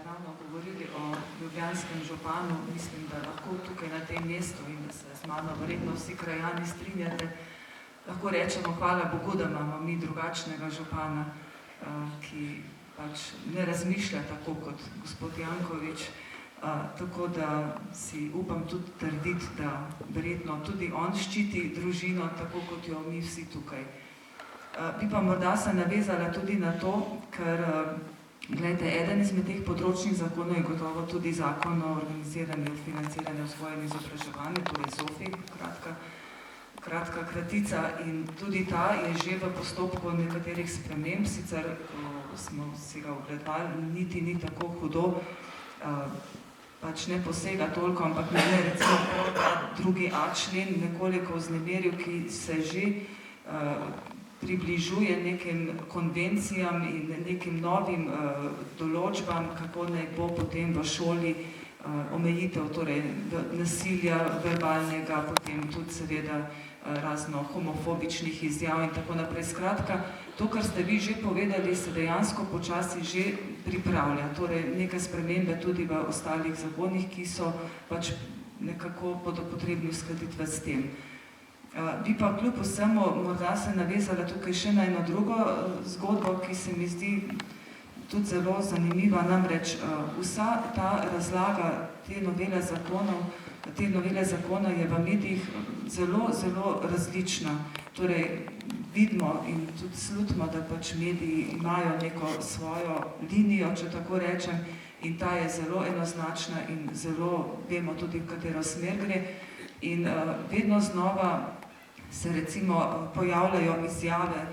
ravno govorili o ljubljanskem županu, mislim, da lahko tukaj na tem mestu in da se z mano verjetno vsi krajani strinjate, lahko rečemo hvala Bogu, da imamo mi drugačnega župana, ki pač ne razmišlja tako kot gospod Janković, tako da si upam tudi trditi, da verjetno tudi on ščiti družino, tako kot jo mi vsi tukaj. Bi pa morda se navezala tudi na to, ker, glejte, eden izmed teh področnih zakonov je gotovo tudi zakon o organiziranju, financiranju vzgoje in izobraževanja, torej ZOFI, kratka kratica, in tudi ta je že v postopku nekaterih sprememb, sicer smo si ga ogledali, niti ni tako hudo, pač ne posega toliko, ampak ne recimo drugi A člen nekoliko vznemiril, ki se že približuje nekim konvencijam in nekim novim določbam, kako naj bo potem v šoli omejitev, torej nasilja verbalnega, potem tudi seveda razno homofobičnih izjav in tako naprej. Skratka, to, kar ste vi že povedali, se dejansko počasi že pripravlja, torej neke spremembe tudi v ostalih zakonih, ki so pač nekako potrebni uskladitve s tem. Bi pa kljub vsemu morda se navezala tukaj še na eno drugo zgodbo, ki se mi zdi tudi zelo zanimiva, namreč vsa ta razlaga te novele zakona je v medijih zelo, zelo različna. Torej, vidimo in tudi slutimo, da pač mediji imajo neko svojo linijo, če tako rečem, in ta je zelo enoznačna in zelo vemo tudi, v katero smer gre. In vedno znova se recimo pojavljajo izjave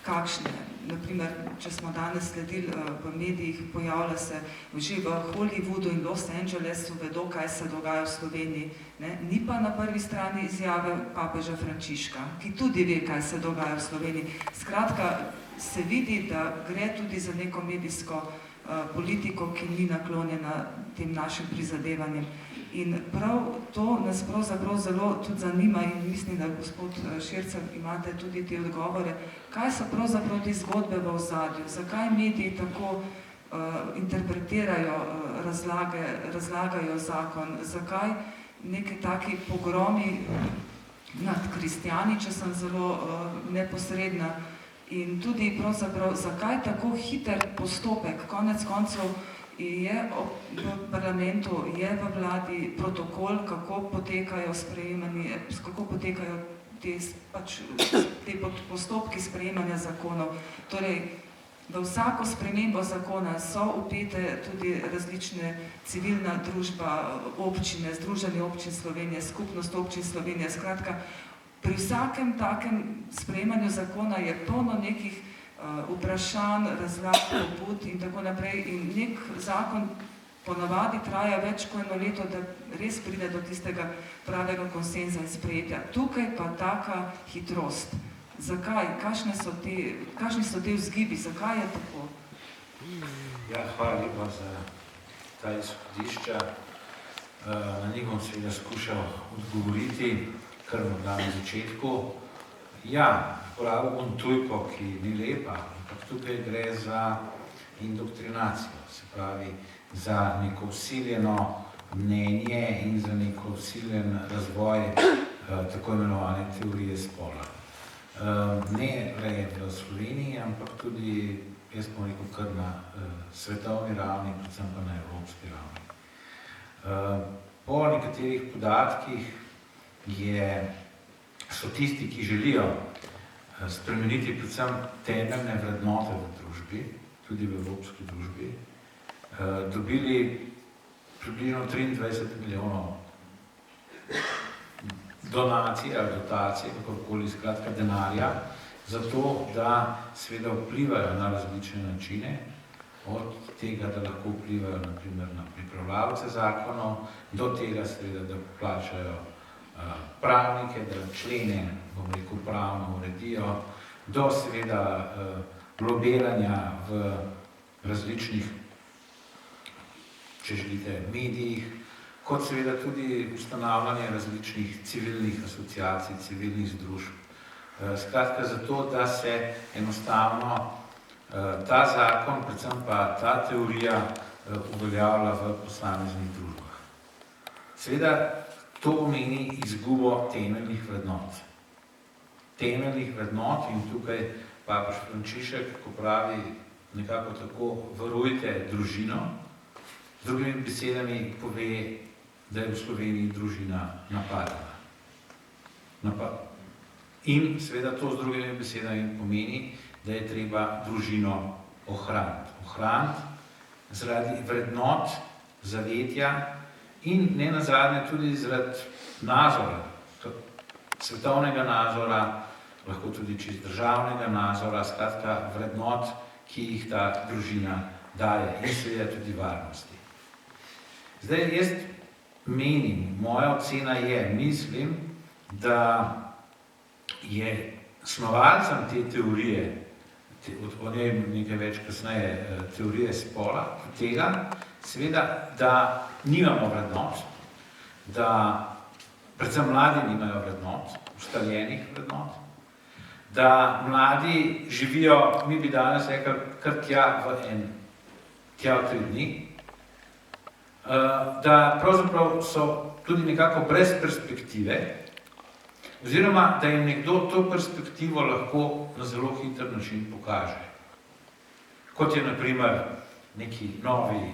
kakšne. Naprimer, če smo danes sledili v medijih, pojavlja se že v Hollywoodu in Los Angelesu vedo, kaj se dogaja v Sloveniji. Ni pa na prvi strani izjave papeža Frančiška, ki tudi ve, kaj se dogaja v Sloveniji. Skratka, se vidi, da gre tudi za neko medijsko politiko, ki ni naklonjena tem našim prizadevanjem. In prav to nas pravzaprav zelo tudi zanima in mislim, da gospod Šircelj imate tudi te odgovore, kaj so pravzaprav te zgodbe v ozadju, zakaj mediji tako interpretirajo razlagajo zakon, zakaj neki taki pogromi nad kristjani, če sem zelo neposredna, in tudi pravzaprav, zakaj tako hiter postopek, konec koncev je v parlamentu, je v vladi protokol, kako potekajo sprejemanje, kako potekajo te postopki sprejemanja zakonov. Torej, v vsako spremembo zakona so vpete tudi različne civilna družba, občine, Združenje občin Slovenije, Skupnost občin Slovenije. Skratka, pri vsakem takem sprejemanju zakona je polno nekih vprašanj, razlag, pobud in tako naprej. In nek zakon ponavadi traja več kot eno leto, da res pride do tistega pravega konsenza in sprejetja. Tukaj pa taka hitrost. Zakaj? Kakšni so te vzgibi? Zakaj je tako? Ja, hvala lepa za ta izhodišča. Na njih bom seveda skušal odgovoriti, kar morda na začetku. Ja, uporabil bom tujko, ki ni lepa, ampak tukaj gre za indoktrinacijo, se pravi za neko vsiljeno mnenje in za neko vsiljen razvoj tako imenovane teorije spola. Ne le v Sloveniji, ampak tudi, jaz bom rekel, kar na svetovni ravni, predvsem pa na evropski ravni. Po nekaterih podatkih so tisti, ki želijo spremeniti predvsem temeljne vrednote v družbi, tudi v evropski družbi, dobili približno 23 milijonov donacij ali dotacij, kakorkoli, skratka denarja, zato da seveda vplivajo na različne načine, od tega, da lahko vplivajo naprimer na pripravljalce zakonov, do tega seveda, da plačajo pravnike, da člene, bom rekel, pravno uredijo, do seveda lobiranja v različnih, če želite, medijih, kot seveda tudi ustanavljanje različnih civilnih asociacij, civilnih združb. Skratka zato, da se enostavno ta zakon, predvsem pa ta teorija uveljavlja v posameznih družbah. Seveda, to pomeni izgubo temeljnih vrednot. Temeljnih vrednot in tukaj papež Frančišek, ko pravi nekako tako, varujte družino, z drugimi besedami pove, da je v Sloveniji družina napadena. In seveda to z drugimi besedami pomeni, da je treba družino ohraniti. Ohraniti zaradi vrednot, zavetja in ne nazadnje tudi zaradi nazora, svetovnega nazora, lahko tudi čist državnega nazora, skratka vrednot, ki jih ta družina daje in seveda tudi varnosti. Zdaj, jaz menim, moja ocena je, mislim, da je snovalcem te teorije, o njej nekaj več kasneje, teorije spola, tega, seveda, da nimamo vrednot, da predvsem mladi nimajo vrednot, ustaljenih vrednot, da mladi živijo, mi bi danes rekli, kar tja v 3 dni, da pravzaprav so tudi nekako brez perspektive, oziroma da jim nekdo to perspektivo lahko na zelo hiter način pokaže. Kot je na primer neki novi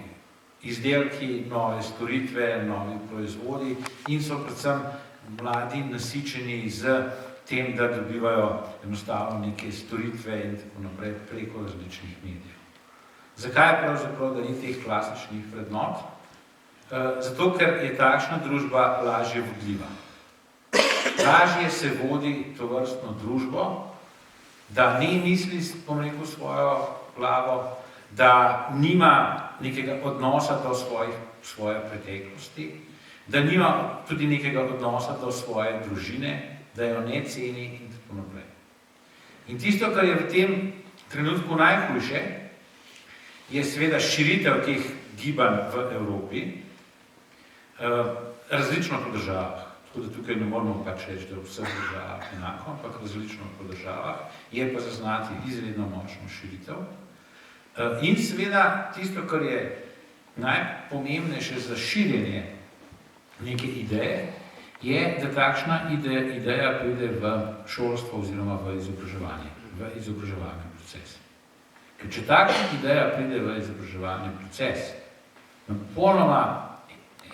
izdelki, nove storitve, novi proizvodi in so predvsem mladi nasičeni z tem, da dobivajo enostavno neke storitve in tako naprej preko različnih medijev. Zakaj pravzaprav, da ni teh klasičnih vrednot? Zato, ker je takšna družba lažje vodljiva. Lažje se vodi tovrstno družbo, da ne misli, bom rekel, svojo glavo, da nima nekega odnosa do svoje preteklosti, da nima tudi nekega odnosa do svoje družine, da jo ne ceni in tako naprej. In tisto, kar je v tem trenutku najhujše, je seveda širitev teh gibanj v Evropi, različno po državah. Tako da tukaj ne moramo pač reči, da v vseh državah enako, ampak različno po državah, je pa zaznati izredno močno širitev. In seveda tisto, kar je najpomembnejše za širjenje neke ideje, je, da takšna ideja pride v šolstvo oziroma v izobraževalni proces. Ker če takšna ideja pride v izobraževalni proces, na popolnoma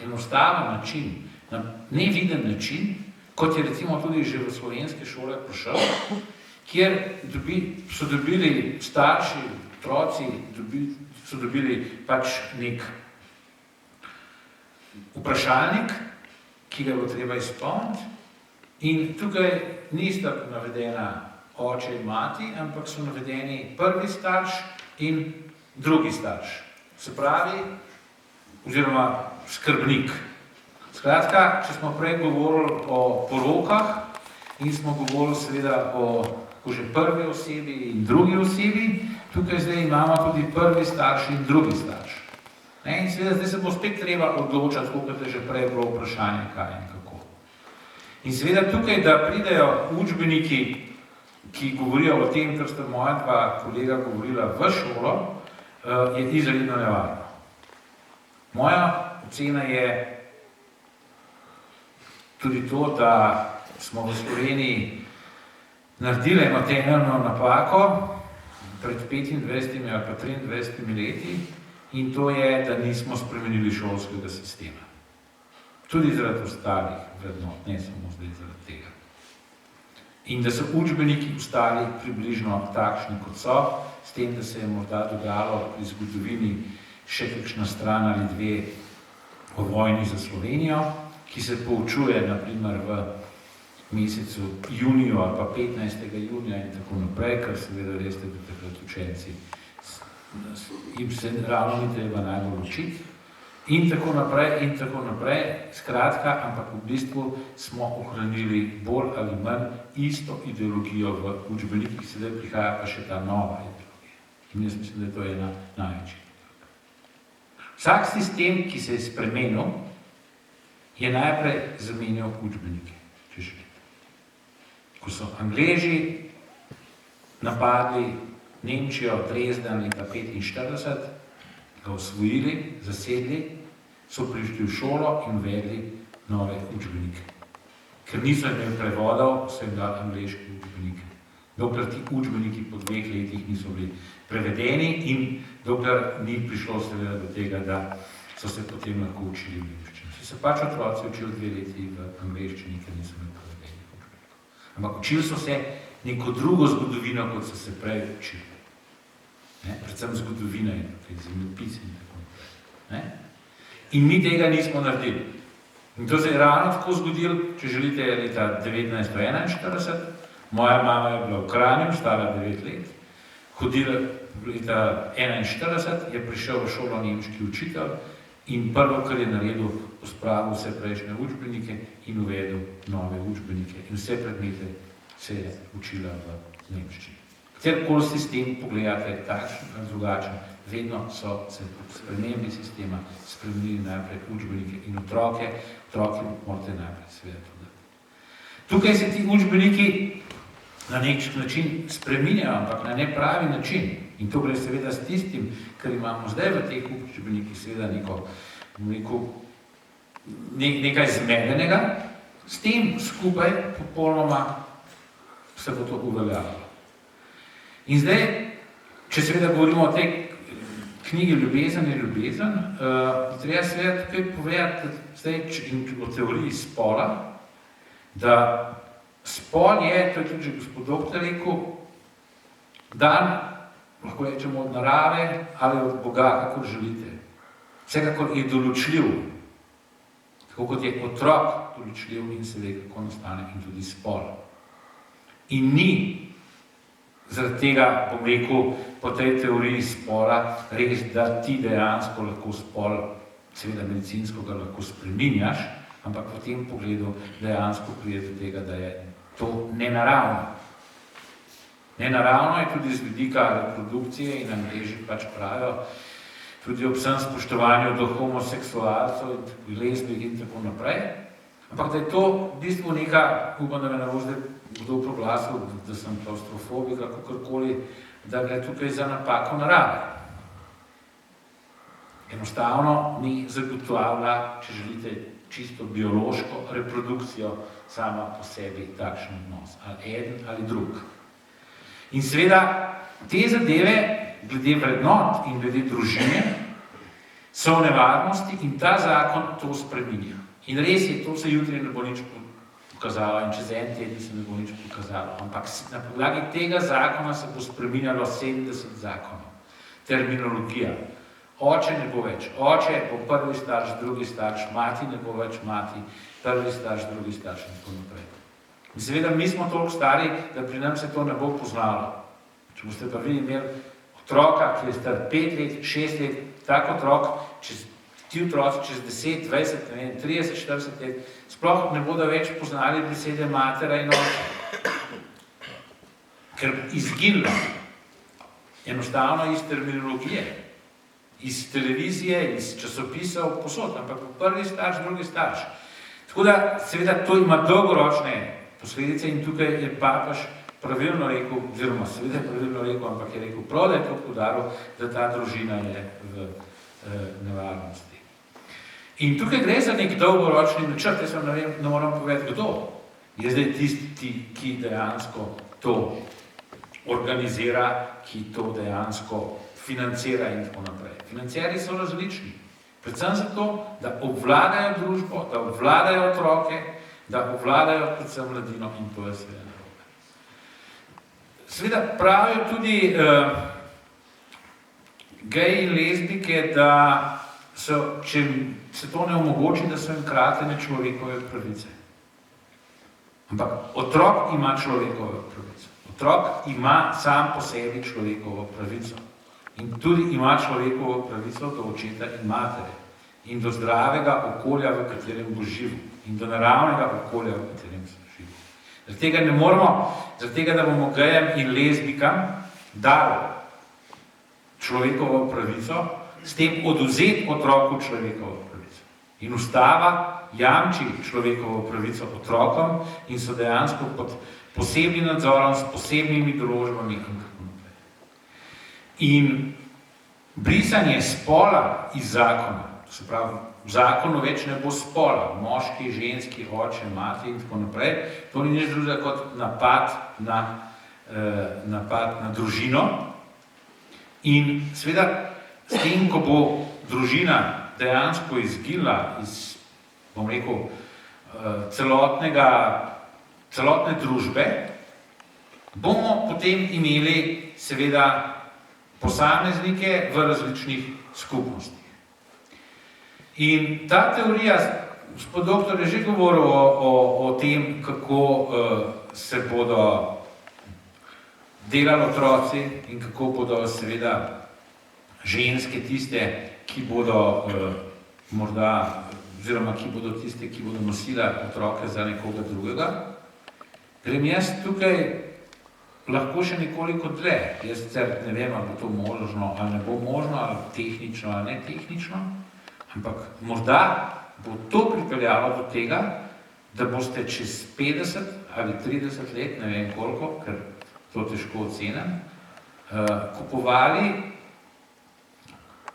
enostaven način, na neviden način, kot je recimo tudi že v slovenske šole prišel, kjer so dobili starši, otroci, so dobili pač nek vprašalnik, ki ga bo treba izpolniti, in tukaj nista navedena oče in mati, ampak so navedeni prvi starš in drugi starš. Se pravi, oziroma skrbnik. Skratka, če smo prej govorili o porokah in smo govorili seveda o prvi osebi in drugi osebi, tukaj zdaj imamo tudi prvi starš in drugi starš. In seveda zdaj se bo spet treba odločati, kot je že prej bilo vprašanje, kaj in kako. In seveda tukaj, da pridejo učbeniki, ki govorijo o tem, kar sta moja dva kolega govorila v šolo, je izredno nevarno. Moja ocena je tudi to, da smo v Sloveniji naredili eno temeljno napako pred 25 ali pa 23 leti, in to je, da nismo spremenili šolskega sistema. Tudi zaradi ostalih vrednot, ne samo zdaj zaradi tega. In da so učbeniki ostali približno takšni, kot so, s tem, da se je morda dogajalo pri zgodovini še kakšna stran ali dve o vojni za Slovenijo, ki se poučuje na primer v mesecu juniju ali pa 15. junija in tako naprej, kar seveda veste, da takrat učenci jim se ravno ni treba najbolj učiti. In tako naprej, skratka, ampak v bistvu smo ohranili bolj ali manj isto ideologijo v učbenikih, sedaj prihaja pa še ta nova ideologija. In jaz mislim, da je to ena največjih. Vsak sistem, ki se je spremenil, je najprej zamenjal učbenike, če želite. Ko so Angleži napadli Nemčijo, Dresden leta 1945, ga osvojili, zasedli, so prišli v šolo in uvedli nove učbenike. Ker niso imeli prevodov, so jim dali angleške učbenike. Dokler ti učbeniki po 2 letih niso bili prevedeni in dokler ni prišlo seveda do tega, da so se potem lahko učili v nemščini. So se pač otroci učili 2 leti v angleščini, ker niso imeli prevedenih učbenikov. Ampak učili so se neko drugo zgodovino, kot so se prej učili. Predvsem zgodovina in zemljepis in tako naprej. In mi tega nismo naredili. In to se je ravno tako zgodilo, če želite, leta 1941. Moja mama je bila v Kranju, stara 9 let, hodila leta 1941, je prišel v šolo nemški učitelj in prvo, kar je naredil, pospravil vse prejšnje učbenike in uvedel nove učbenike. In vse predmete se je učila v nemščini. Katerikoli sistem pogledate, takšen ali drugačen, vedno so se spremembi sistema spremenili najprej učbenike in otroke morate najprej seveda to dati. Tukaj se ti učbeniki na nek način spreminjajo, ampak na nepravi način. In to gre seveda s tistim, kar imamo zdaj v teh učbenikih, seveda nekaj zmedenega, s tem skupaj popolnoma se bo to uveljavilo. In zdaj, če seveda govorimo o tej knjigi Ljubezen je ljubezen, treba seveda tukaj povedati zdaj, o teoriji spola, da spol je, to je tudi že gospod doktor rekel, dan, lahko rečemo od narave ali od Boga, kako želite. Vsekakor je določljiv, tako kot je otrok določljiv in se ve, kako nastane in tudi spol. In ni zaradi tega, bom rekel, po tej teoriji spola, res, da ti dejansko lahko spol, seveda medicinsko ga lahko spreminjaš, ampak v tem pogledu dejansko pride do tega, da je to nenaravno. Nenaravno je tudi z vidika reprodukcije in Angleži pač pravijo, tudi ob vsem spoštovanju do homoseksualcev in lezbijk in tako naprej. Ampak da je to v bistvu neka, upam, da me ne bo zdaj kdo proglasil, da sem klaustrofobik, kakorkoli, da gre tukaj za napako narave. Enostavno ni zagotavlja, če želite, čisto biološko reprodukcijo sama po sebi takšen odnos, ali eden ali drug. In seveda te zadeve, glede vrednot in glede družine, so v nevarnosti in ta zakon to spreminja. In res je, to se jutri ne bo nič pokazalo in čez en teden se ne bo nič pokazalo, ampak na podlagi tega zakona se bo spreminjalo 70 zakonov. Terminologija. Oče ne bo več oče, bo prvi starš, drugi starš, mati ne bo več mati, prvi starš, drugi starš in tako naprej. In seveda mi smo toliko stari, da pri nam se to ne bo poznalo. Če boste pa vi imeli otroka, ki je star 5 let, 6 let, tak otrok, ti otroci čez 10, 20, 30, 40 let, sploh ne bodo več poznali besede matera in oče. Ker izginilo enostavno iz terminologije, iz televizije, iz časopisov, posod, ampak prvi starš, drugi starš. Tako da, seveda, to ima dolgoročne posledice in tukaj je papež pravilno rekel, oziroma seveda pravilno rekel, ampak je rekel prav, da je to poudaril, da ta družina je v nevarnosti. In tukaj gre za nek dolgoročni načrt, jaz vam ne moram povedati, kdo je zdaj tisti, ki dejansko to organizira, ki to dejansko financira in tako naprej. Financierji so različni. Predvsem zato, da obvladajo družbo, da obvladajo otroke, da obvladajo predvsem mladino in to je seveda narobe. Seveda pravijo tudi geji in lezbike, da so, če se to ne omogoči, da so jim kratene človekove pravice. Ampak otrok ima človekove pravice. Otrok ima sam po sebi človekovo pravico. In tudi ima človekovo pravico do očeta in matere. In do zdravega okolja, v katerem bo živel. In do naravnega okolja, v katerem se živi. Zaradi tega ne moramo, zaradi tega, da bomo gejem in lezbikam dali človekovo pravico, s tem odvzeti otroku človekovo pravico. In ustava jamči človekovo pravico otrokom in so dejansko pod posebnim nadzorom, s posebnimi določbami in tako naprej. In brisanje spola iz zakona, to se pravi, v zakonu več ne bo spola, moški, ženski, oče, mati in tako naprej, to ni nič drugega kot napad na družino. In seveda, s tem, ko bo družina dejansko izginila iz, bom rekel, celotne družbe, bomo potem imeli seveda posameznike v različnih skupnostih. In ta teorija, gospod doktor je že govoril o tem, kako se bodo delali otroci in kako bodo seveda ženske tiste, ki bodo morda, oziroma ki bodo tiste, ki bodo nosile otroke za nekoga drugega. Grem jaz tukaj lahko še nekoliko dlje. Jaz ne vem, ali bo to možno, ali ne bo možno, ali tehnično, ali ne tehnično, ampak morda bo to pripeljalo do tega, da boste čez 50 ali 30 let, ne vem koliko, ker to težko ocenim, kupovali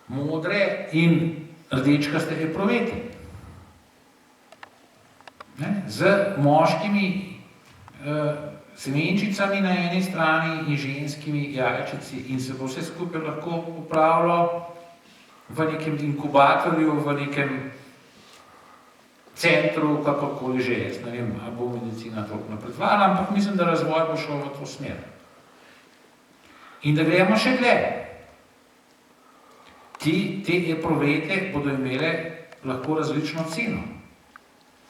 modre in rdečkaste epruvete. Z moškimi semenčicami na eni strani in ženskimi jajčici in se bo vse skupaj lahko upravilo v nekem inkubatorju, v nekem centru, kakorkoli že. Jaz ne vem, ali bo medicina toliko napredovala, ampak mislim, da razvoj bo šel v to smer. In da gremo še dlje. Te epruvete bodo imele lahko različno ceno.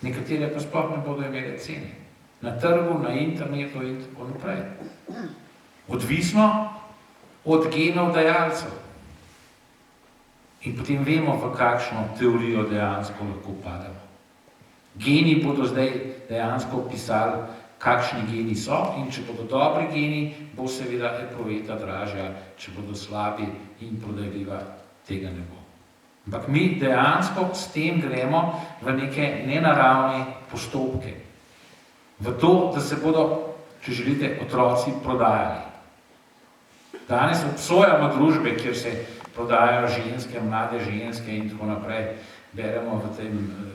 Nekatere pa sploh ne bodo imele cene. Na trgu, na internetu in tako naprej. Odvisno od genov dajalcev. In potem vemo, v kakšno teorijo dejansko lahko pademo. Geni bodo zdaj dejansko opisali, kakšni geni so, in če bodo dobri geni, bo seveda epruveta dražja, če bodo slabi in prodajljiva, tega ne bo. Ampak mi dejansko s tem gremo v neke nenaravne postopke. V to, da se bodo, če želite, otroci prodajali. Danes obsojamo družbe, kjer se prodajajo ženske, mlade ženske in tako naprej. Beremo v tej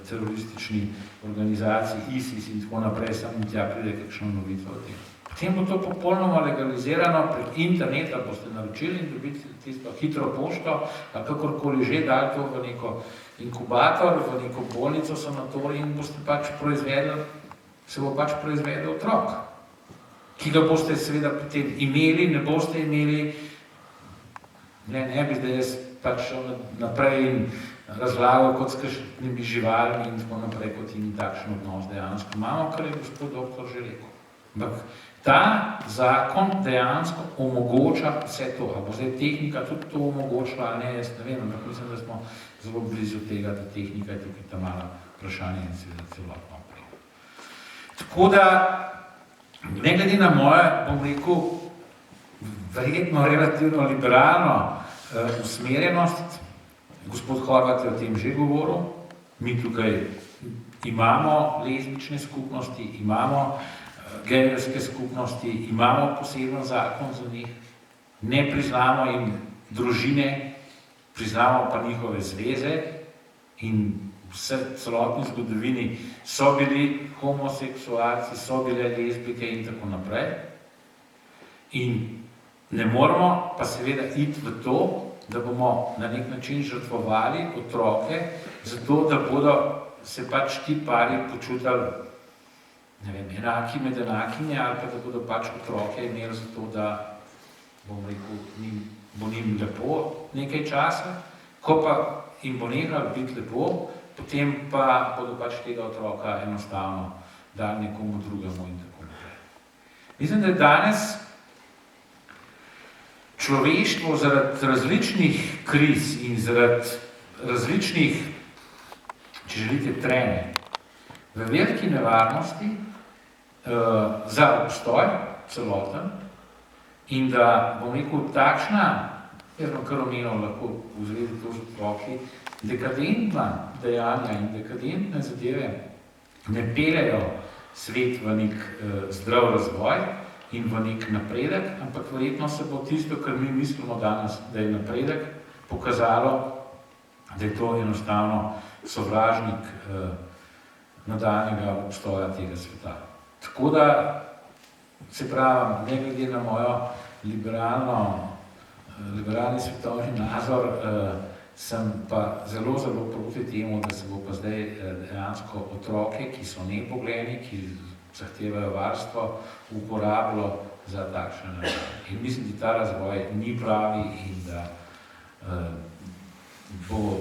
teroristični organizaciji ISIS in tako naprej, samo tja pride kakšno novitev o tem. Potem bo to popolnoma legalizirano, prek interneta boste naročili in dobiti tisto hitro pošto, ali kakorkoli že, dali to v neko inkubator, v neko bolnico, sanatorij in boste pač proizvedli, se bo pač proizvedel otrok, ki ga boste seveda potem imeli, ne boste imeli, ne bi zdaj jaz pač šel naprej in razlagal kot s kakšnimi živalmi in tako naprej, kot in takšen odnos dejansko imamo, kar je gospod doktor že rekel. Ampak ta zakon dejansko omogoča vse to. A bo zdaj tehnika tudi to omogočila, ali ne, jaz ne vem, ampak mislim, da smo zelo blizu tega, da tehnika je tukaj ta mala vprašanje in seveda celotno opremo. Tako da, ne glede na moje, bom rekel, verjetno relativno liberalno usmerjenost, gospod Horvat je o tem že govoril, mi tukaj imamo lezbične skupnosti, imamo gejevske skupnosti, imamo poseben zakon za njih, ne priznamo jim družine, priznamo pa njihove zveze in v celotni zgodovini so bili homoseksualci, so bile lezbike in tako naprej. In ne moramo pa seveda iti v to, da bomo na nek način žrtvovali otroke, zato da bodo se pač ti pari počutili, ne vem, enaki med enakimi, ali pa da bodo pač otroke imeli zato, da, bom rekel, bo njim lepo nekaj časa, ko pa jim bo nehalo biti lepo, potem pa bodo pač tega otroka enostavno dali nekomu drugemu in tako naprej. Mislim, da je danes človeštvo zaradi različnih kriz in zaradi različnih, če želite, trenj, v veliki nevarnosti za obstoj celoten in da, bom rekel, takšna, jaz bom kar omenil lahko v zvezi to z otroki, dekadentna dejanja in dekadentne zadeve ne peljejo svet v nek zdrav razvoj in v nek napredek, ampak verjetno se bo tisto, kar mi mislimo danes, da je napredek, pokazalo, da je to enostavno sovražnik nadaljnjega obstoja tega sveta. Tako da, se pravim, ne glede na mojo liberalni svetovni nazor, sem pa zelo proti temu, da se bo pa zdaj dejansko otroke, ki so nepogledni, ki zahtevajo varstvo, uporabilo za takšen razvoj. In mislim, da ta razvoj ni pravi in da bo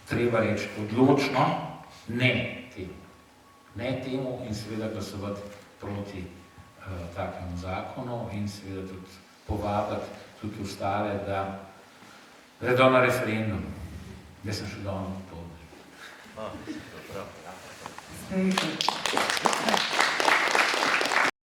treba reči odločno ne temu. Ne temu in seveda glasovati proti takemu zakonu in seveda tudi povabiti tudi ostale, da gredo na referendum. Jaz sem še davno odpovedal. Zdaj,